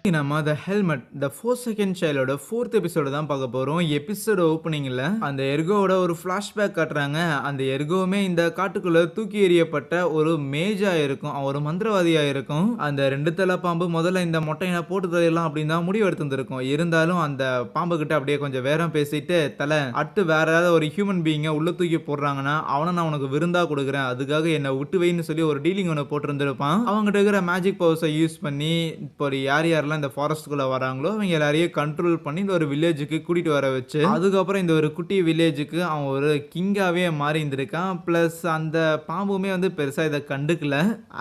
நம்ம the helmet the 4 second சைல்டோட 4th episode தான் பார்க்க போறோம். எபிசோட் ஓப்பனிங்ல அந்த எர்கோவோட ஒரு ஃபிளாஷ்பேக் காட்டுறாங்க. அந்த எர்கோவுமே இந்த காட்டுக்குள்ள தூக்கி எறியப்பட்ட ஒரு மேஜா இருக்கும். அவன் ஒரு மந்திரவாதியா இருக்கும். அந்த 2 தலை பாம்பு முதல்ல இந்த மொட்டையனை போட்டு தள்ளிடலாம் அப்படின்னு தான் முடிவு எடுத்திருந்திருக்கும். இருந்தாலும் அந்த பாம்பு கிட்ட அப்படியே கொஞ்சம் வேறம் பேசிட்டு, தலை அடுத்து வேற ஏதாவது ஒரு ஹியூமன் பீயிங்கை உள்ள தூக்கி போடுறாங்கன்னா அவனை நான் உனக்கு விருந்தா கொடுக்குறேன், அதுக்காக என்னை விட்டு வைன்னு சொல்லி ஒரு டீலிங் ஒன்று போட்டிருந்திருப்பான். அவங்ககிட்ட இருக்கிற மேஜிக் பவர்ஸை யூஸ் பண்ணி இப்போ யாரெல்லாம் இந்த ஃபாரஸ்ட்குள்ள வராங்களோ அவங்க எல்லாரையும் கண்ட்ரோல் பண்ணி இந்த ஒரு வில்லேஜுக்கு கூட்டிட்டு வர வச்சு, அதுக்கப்புறம் இந்த ஒரு குட்டி வில்லேஜுக்கு அவன் ஒரு கிங்காவே மாறி இருந்திருக்கான். பிளஸ் அந்த பாம்புமே வந்து பெருசா இதை கண்டுக்கல.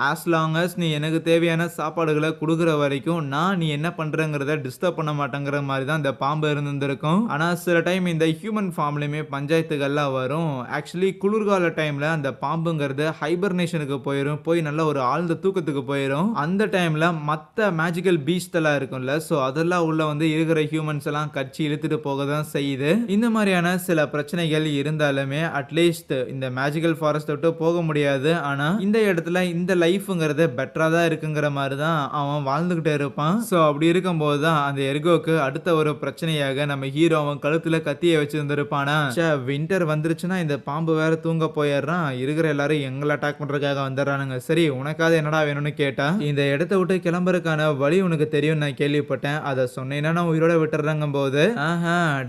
ஆஸ் லாங் அஸ் நீ எனக்கு தேவையான சாப்பாடுகளை கொடுக்குற வரைக்கும் நான் நீ என்ன பண்றங்கிறத டிஸ்டர்ப் பண்ண மாட்டேங்கிற மாதிரி தான் இந்த பாம்பு இருந்திருக்கும். ஆனா சில டைம் இந்த ஹியூமன் ஃபார்ம்லயுமே பஞ்சாயத்துகள்லாம் வரும். ஆக்சுவலி குளிர்கால டைம்ல அந்த பாம்புங்கிறது ஹைபர்னேஷனுக்கு போயிடும், போய் நல்ல ஒரு ஆழ்ந்த தூக்கத்துக்கு போயிடும். அந்த டைம்ல மற்ற மேஜிக்கல் பீஸ்ட் எல்லாம் இருக்கும்ல, சோ அதெல்லாம் உள்ள வந்து இருக்கிற ஹியூமன்ஸ் எல்லாம் கட்சி இழுத்துட்டு போக தான் செய்யுது. இந்த மாதிரியான சில பிரச்சனைகள் இருந்தாலுமே அட்லீஸ்ட் இந்த மேஜிக்கல் ஃபாரஸ்ட் விட்டு போக முடியாது. ஆனா இந்த இடத்துல இந்த லைஃப்ங்கிறது பெட்டரா தான் இருக்குங்கிற மாதிரி தான் அவன் வாழ்ந்துகிட்டே இருப்பான். சோ அப்படி இருக்கும்போது தான் அந்த எர்கோக்கு அடுத்த ஒரு பிரச்சனையாக நம்ம ஹீரோ அவன் கழுத்துல கத்தியை வச்சிருந்திருப்பானா, வின்டர் வந்துருச்சுன்னா இந்த பாம்பு வேற தூங்க போயிடுறான், இருக்கிற எல்லாரும் எங்களை அட்டாக் பண்றதுக்காக வந்துடுறானுங்க, சரி உனக்காவது என்னடா வேணும்னு கேட்டா, இந்த இடத்த விட்டு கிளம்புறதுக்கான வழி உனக்கு தெரியும் நான் கேள்விப்பட்டேன், அதை சொன்னேன்னா நான் உயிரோட விட்டுறாங்க போது,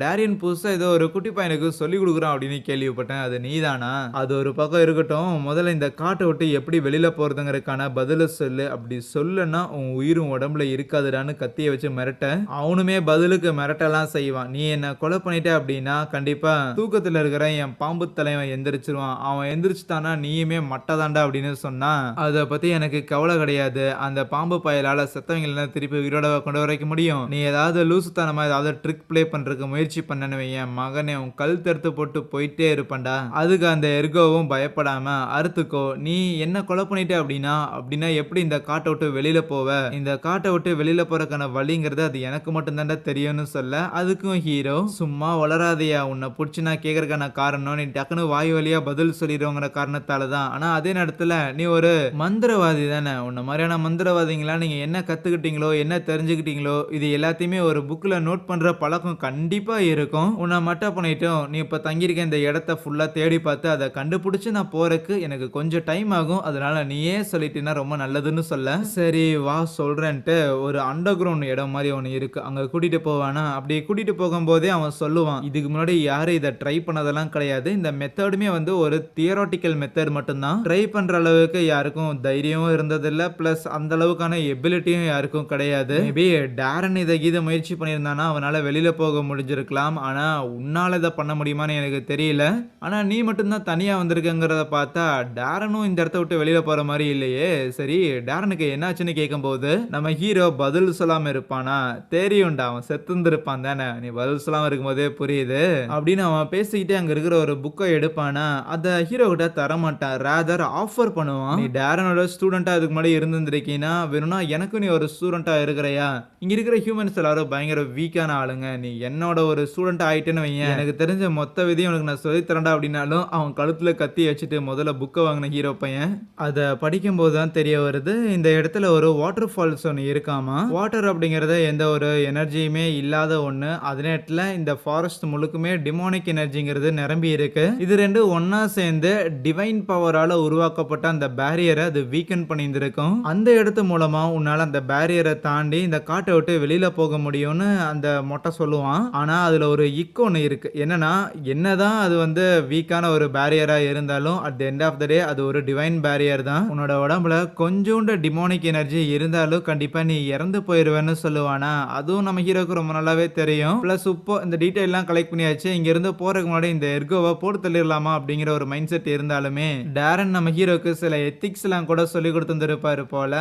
டேரியன் புதுசா ஏதோ ஒரு குட்டி பையனுக்கு சொல்லி கொடுக்குறான் அப்படின்னு கேள்விப்பட்டேன், அது நீதானா? அது ஒரு பக்கம் இருக்கட்டும், முதல்ல இந்த காட்டை விட்டு எப்படி வெளியில போறதுங்கிறதுக்கான பதில சொல்லு, அப்படி சொல்லனா உன் உயிரும் உடம்புல இருக்காதுடான்னு கத்தியை வச்சு மிரட்ட, அவனுமே பதிலுக்கு மிரட்டலாம் செய்வான். நீ என்ன கொலை பண்ணிட்ட அப்படின்னா கண்டிப்பா தூக்கத்துல இருக்கிற என் பாம்பு தலைவன் எந்திரிச்சிருவான், அவன் எந்திரிச்சுட்டானா நீயுமே மட்டதாண்டா அப்படின்னு சொன்னா, அதை பத்தி எனக்கு கவலை கிடையாது, அந்த பாம்பு பயலால செத்தவங்க திருப்பி உயிரோட கொண்டு வரைக்க முடியும், நீ ஏதாவது லூசுத்தனமா ஏதாவது ட்ரிக் ப்ளே பண்றதுக்கு முயற்சி பண்ணனு என் மகனே உன் கல் தடுத்து போட்டு போயிட்டே இருப்பண்டா. அதுக்கு அந்த எர்கோவும் பயப்படாம அறுத்துக்கோ, நீ என்ன கொலை பண்ணிட்ட அப்படின்னா எப்படி இந்த காட்டை விட்டு வெளியில போவ, இந்த காட்டை விட்டு வெளியில போறதுக்கான வழிங்கிறது அது எனக்கு மட்டும் தாண்டா தெரியும்னு சொல்ல, அதுக்கும் ஹீரோ சும்மா வளராதையா, உன்னை பிடிச்சி நான் கேட்கறதுக்கான காரணம் நீ டக்குனு வாய் வழியா பதில் சொல்லிடுவோங்கிற காரணத்தால தான். ஆனா அதே நேரத்துல நீ ஒரு மந்திரவாதி தானே, உன்ன மாதிரியான மந்திரவாதிங்களா நீங்க என்ன கத்துக்கிட்டீங்களோ என்ன தெரிஞ்சுக்கிட்டீங்களோ இது எல்லாத்தையுமே ஒரு புக்ல நோட் பண்ற பழக்கம் கண்டிப்பா இருக்கும். உன்னை மட்டும் பண்ணிட்டோம், நீ இப்ப தங்கியிருக்க இந்த இடத்த ஃபுல்லா தேடி பார்த்து அதை கண்டுபிடிச்சு நான் போறதுக்கு எனக்கு கொஞ்சம் டைம் ஆகும், அதனால நீயே சொல்லிட்டீங்கன்னா ரொம்ப நல்லதுன்னு சொல்ல, சரி வா சொல்றேன்ட்டு ஒரு அண்டர் கிரவுண்ட் இடம் மாதிரி ஒன்று இருக்கு, அங்க கூட்டிட்டு போவானா. அப்படி கூட்டிட்டு போகும்போதே அவன் சொல்லுவான், இதுக்கு முன்னாடி யாரும் இதை ட்ரை பண்ணதெல்லாம் கிடையாது, இந்த மெத்தடுமே வந்து ஒரு தியராட்டிக்கல் மெத்தட் மட்டும்தான், ட்ரை பண்ற அளவுக்கு யாருக்கும் தைரியமும் இருந்ததில்லை, பிளஸ் அந்த அளவுக்கான எபிலிட்டியும் யாருக்கும் கிடையாது. மேபி டேரன் இதை முயற்சி பண்ணியிருந்தானா அவனால வெளியில போக முடிஞ்சிருக்கலாம், ஆனா உன்னால இதை பண்ண முடியுமான்னு எனக்கு தெரியல, ஆனா நீ மட்டும்தான் தனியா வந்திருக்கங்கிறத பார்த்தா டேரனும் இந்த இடத்த விட்டு வெளியில போற மாதிரி இல்லையே, சரி டேரனுக்கு என்னாச்சுன்னு கேட்கும்போது நம்ம ஹீரோ பதில் சொல்லாம இருப்பானா, தெரியும்டா அவன் செத்துந்திருப்பான் தானே, நீ பதில் சொல்லாம இருக்கும்போதே புரியுது அப்படின்னு அவன் பேசிக்கிட்டே அங்க இருக்கிற ஒரு புக்கை எடுப்பானா, அதை ஹீரோ கிட்ட தரமாட்டான், ரேதர் ஆஃபர் பண்ணுவான், நீ டேரனோட ஸ்டூடெண்டா அதுக்கு முன்னாடி இருந்திருக்கீங்கன்னா வேணும்னா எனக்கு நீ ஒரு ஸ்டூடெண்டா இருக்கிறையா, இங்க இருக்கிற ஹியூமன்ஸ் எல்லாரும் பயங்கர வீக்கான ஆளுங்க, நீ என்னோட ஒரு ஸ்டூடெண்ட் ஆயிட்டேன்னு வையேன், எனக்கு தெரிஞ்ச மொத்த விதியும் உனக்கு நான் சொல்லி தரேன்டா அப்படின்னாலும் அவன் கழுத்துல கத்தி வச்சுட்டு முதல்ல புக்கை வாங்கின ஹீரோ பையன் அதை படிக்கும் போது தான் தெரிய வருது, இந்த இடத்துல ஒரு வாட்டர் ஃபால்ஸ் ஒன்று இருக்காமா, வாட்டர் அப்படிங்கறது எந்த ஒரு எனர்ஜியுமே இல்லாத ஒண்ணு, அதே நேரத்தில் இந்த ஃபாரஸ்ட் முழுக்குமே டிமோனிக் எனர்ஜிங்கிறது நிரம்பி இருக்கு, இது ரெண்டும் ஒன்னா சேர்ந்து டிவைன் பவரால உருவாக்கப்பட்ட அந்த பேரியரை அது வீக்கன் பண்ணியிருந்திருக்கும், அந்த இடத்து மூலமா உன்னால அந்த பேரியரை தாண்டி இந்த காட்டை விட்டு வெளியில போக முடியும்னு அந்த மொட்டை சொல்லுவான். ஆனா அதுல ஒரு இக்கு ஒன்று இருக்கு, என்னன்னா என்னதான் அது வந்து வீக்கான ஒரு பேரியரா இருந்தாலும் at the end of the day அது ஒரு டிவைன் பேரியர் தான், உன்னோட உடம்புல கொஞ்சோண்டு டிமோனிக் எனர்ஜி இருந்தாலும் கண்டிப்பா நீ இறந்து போயிருவேன்னு சொல்லுவானா, அதுவும் நம்ம ஹீரோக்கு ரொம்ப நல்லாவே தெரியும். பிளஸ் இப்போ இந்த டீடைல் எல்லாம் கலெக்ட் பண்ணியாச்சு, இங்க இருந்து போறதுக்கு முன்னாடி இந்த எர்கோவை போட்டு தள்ளிடலாமா அப்படிங்கிற ஒரு மைண்ட் செட் இருந்தாலுமே டேரன் நம்ம ஹீரோக்கு சில எத்திக்ஸ் எல்லாம் கூட சொல்லி கொடுத்துருப்பாரு போல,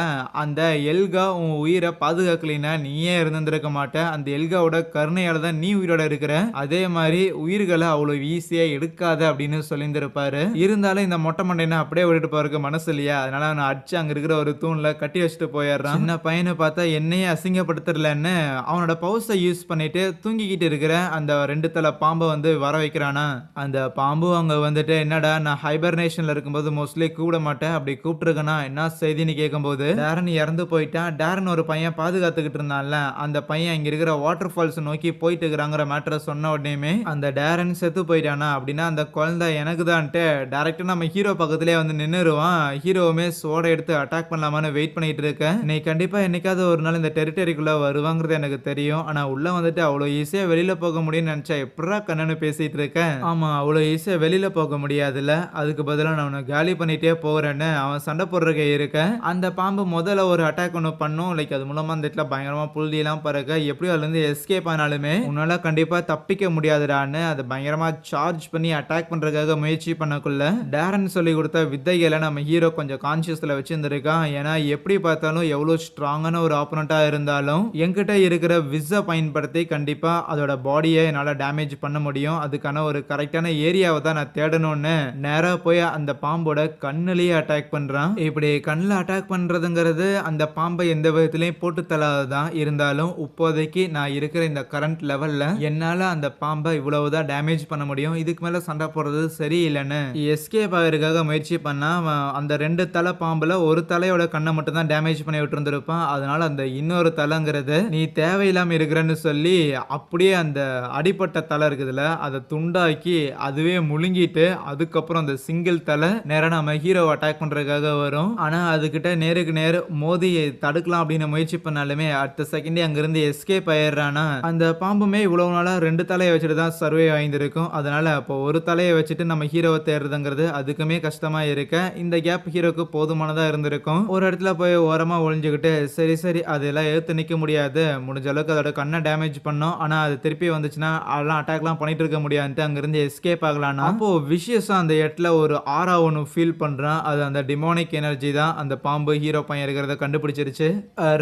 அந்த எல்கா உன் உயிரை பாதுகாக்கலைன்னா நீயே இருந்திருக்க மாட்ட, அந்த எல்காவோட கருணையால தான் நீ உயிரோட இருக்கிற, அதே மாதிரி உயிர்களை அவ்வளவு ஈஸியா எடுக்காத அப்படின்னு சொல்லியிருந்திருப்பாரு. இருந்தாலும் இந்த மொட்டை மண்டைனை அப்படியே விட்டுட்டு போறதுக்கு மனசு இல்லையா, அதனால அவனை அடிச்சு அங்க இருக்கிற ஒரு தூண்ல கட்டி வச்சுட்டு போயிடுறான். சின்ன பையனை பார்த்தா என்னையே அசிங்கப்படுத்தலன்னு அவனோட பவுஸை யூஸ் பண்ணிட்டு தூங்கிக்கிட்டு இருக்கிற அந்த 2 தலை பாம்பை வந்து வர வைக்கிறானா, அந்த பாம்பு அங்க வந்துட்டு என்னடா நான் ஹைபர்னேஷன்ல இருக்கும்போது மோஸ்ட்லி கூப்பிட மாட்டேன், அப்படி கூப்பிட்டுருக்கனா என்ன செய்தின்னு கேட்கும்போது டேரன் இறந்து போயிட்டான், டேரன் ஒரு பையன் பாதுகாத்துக்கிட்டு இருந்தான்ல, அந்த பையன் இங்க இருக்கிற வாட்டர் ஃபால்ஸ் நோக்கி போயிட்டு இருக்கிறாங்கிற மேட்டர சொன்ன உடனேயுமே, அந்த டேரன் செத்து போயிட்டானா, அப்படின்னா அந்த குழந்தை எனக்கு தான்ட்டு டைரக்ட்டா நம்ம ஹீரோ பக்கத்திலேயே வந்து நின்னுருவான். ஹீரோவுமே ஸ்வோர்ட எடுத்து அட்டாக் பண்ணலாமான்னு வெயிட் பண்ணிட்டு இருக்கேன். நீ கண்டிப்பா என்னைக்காவது ஒரு நாள் இந்த டெரிட்டரிக்குள்ள வருவாங்கிறது எனக்கு தெரியும். ஆனா உள்ள வந்துட்டு அவ்வளோ ஈஸியா வெளியில போக முடியும்னு நெனச்சா எப்புட்றா கண்ணன்னு பேசிட்டு இருக்க? ஆமா, அவ்வளோ ஈஸியா வெளியில போக முடியாதுல்ல. அதுக்கு பதிலா நான் உன்ன காலி பண்ணிட்டே போறேன்னு அவன் சண்டை போடுறதுக்கு இருக்க. அந்த பாம்பு முதல்ல ஒரு அட்டாக் ஒண்ணு பண்ணும். லைக் அது மூலமா அந்த இடத்துல பயங்கரமா புழுதிலாம் பறக்க, எப்படியோ அதுலருந்து எஸ்கேப் ஆனாலுமே, உன்னால கண்டிப்பா தப்பிக்க முடியாதுடான்னு அது பயங்கரமா சார்ஜ் பண்ணி அட்டாக் பண்றதுக்காக முயற்சி பண்ணக்குள்ள, டேரன் சொல்லிக் குடுத்த வித்தைகள நம்ம ஹீரோ கொஞ்சம் கான்ஷியஸ்ல வச்சிருந்திருக்கான். ஏன்னா எப்படி பார்த்தாலும் எவ்வளோ ஸ்ட்ராங்கான ஒரு ஆப்போனன்ட்டா இருந்தாலும், என்கிட்ட இருக்கிற விஸ்ஸ பயன்படுத்தி கண்டிப்பா அதோட பாடிய என்னால டேமேஜ் பண்ண முடியும். அதுக்கான ஒரு கரெக்ட்டான ஏரியாவ தான் நான் தேடணும்னு நேரா போய் அந்த பாம்போட கண்ணுலயே அட்டாக் பண்றான். இப்படி கண்ல அட்டாக் பண்றதுங்கிறது அந்த பாம்பை எந்த விதத்திலயும் போட்டு தள்ளாததான். இருந்தாலும் இப்போதைக்கு நான் இருக்கிற இந்த கரண்ட் லெவல்ல என்னால அந்த பாம்பை இவ்வளவுதான் டேமேஜ் பண்ண முடியும். இதுக்கு மேல சண்டை போடுறது சரியில்லைன்னு எஸ்கேப் ஆகிறதுக்காக முயற்சி பண்ணா, அவன் அந்த 2 தலை பாம்புல ஒரு தலையோட கண்ணை மட்டும் தான் டேமேஜ் பண்ணி விட்டுருந்திருப்பான். அதனால அந்த இன்னொரு தலைங்கிறது நீ தேவையில்லாம இருக்கிறன்னு சொல்லி அப்படியே அந்த அடிப்பட்ட தலை இருக்குதுல்ல, அதை துண்டாக்கி அதுவே முழுங்கிட்டு அதுக்கப்புறம் அந்த சிங்கிள் தலை நேரா நம்ம ஹீரோவை அட்டாக் பண்றதுக்காக வரும். ஆனா அதுகிட்ட நேருக்கு நேர் மோதி தடுக்கலாம் அப்படின்னு முயற்சி பண்ணாலுமே அடுத்த செகண்டே அங்கிருந்து எஸ்கேப் ஆயிடுறானா. அந்த பாம்புமே இவ்வளவு நாளா 2 தலையை வச்சுட்டு தான் சர்வே ஆயிருந்திருக்கும். அதனால அப்போ ஒரு தலையை வச்சுட்டு நம்ம ஹீரோவை தேடுறதுங்கிறது அதுக்குமே கஷ்டமா இருக்க, இந்த கேப் ஹீரோக்கு போதுமானதா இருந்திருக்கும். ஒரு இடத்துல போய் ஓரமா ஒளிஞ்சுக்கிட்டு சரி சரி அதெல்லாம் எடுத்து நிக்க முடியாது, முடிஞ்ச அளவுக்கு அதோட கண்ணை டேமேஜ் பண்ணோம், ஆனா அது திருப்பி வந்துச்சுன்னா அதெல்லாம் அட்டாக்லாம் பண்ணிட்டு இருக்க முடியாதுன்ட்டு அங்கிருந்து எஸ்கேப் ஆகலானா. அப்போ விஷயஸா அந்த இடத்துல ஒரு ஆரா ஒன்று ஃபீல் பண்றான். அது அந்த டிமோனிக் எனர்ஜி தான் அந்த பாம்பு ஹீரோ பையன் இருக்கிறத கண்டுபிடிச்சிருச்சு.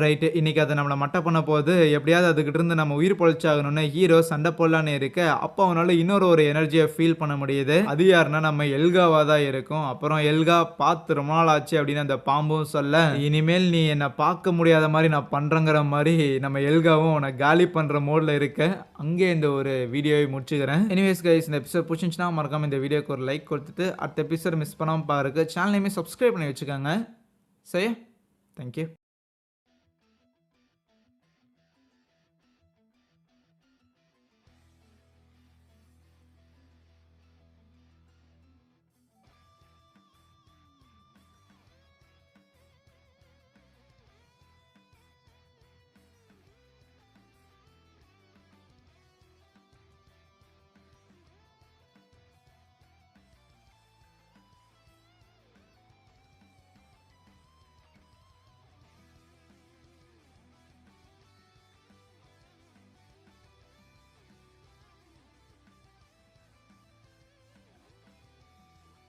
ரைட்டு, இன்னைக்கு அதை நம்மளை மட்டை பண்ண போது எப்படியாவது அதுக்கிட்ட இருந்து நம்ம உயிர் பொழைச்சாகணும்னு ஹீரோ சண்டை போடலான்னு இருக்க, அப்போ அவனால இன்னொரு ஒரு எனர்ஜியை ஃபீல் பண்ண முடியுது. அது யாருன்னா நம்ம எல்காவா தான் இருக்கும். அப்புறம் எல்கா பார்த்து ரொம்ப நாள் ஆச்சு அப்படின்னு அந்த பாம்பும் சொல்ல, இனிமேல் நீ என்னை பார்க்க முடியாத மாதிரி நான் பண்றேங்கிற மாதிரி நம்ம எல்காவும் உன்னை காலி பண்ற மோட்ல இருக்க. அங்கே இந்த ஒரு வீடியோவை முடிச்சுக்கிறேன். எனிவேஸ் கைஸ், இந்த எபிசோட் பிடிச்சிருந்துச்சுன்னா மறக்காம இந்த வீடியோக்கு ஒரு லைக் கொடுத்துட்டு அடுத்த எபிசோட் மிஸ் பண்ணாமல் பாருங்க. சேனலையுமே சப்ஸ்கிரைப் பண்ணி வச்சுக்கோங்க. சரியா? தேங்க்யூ.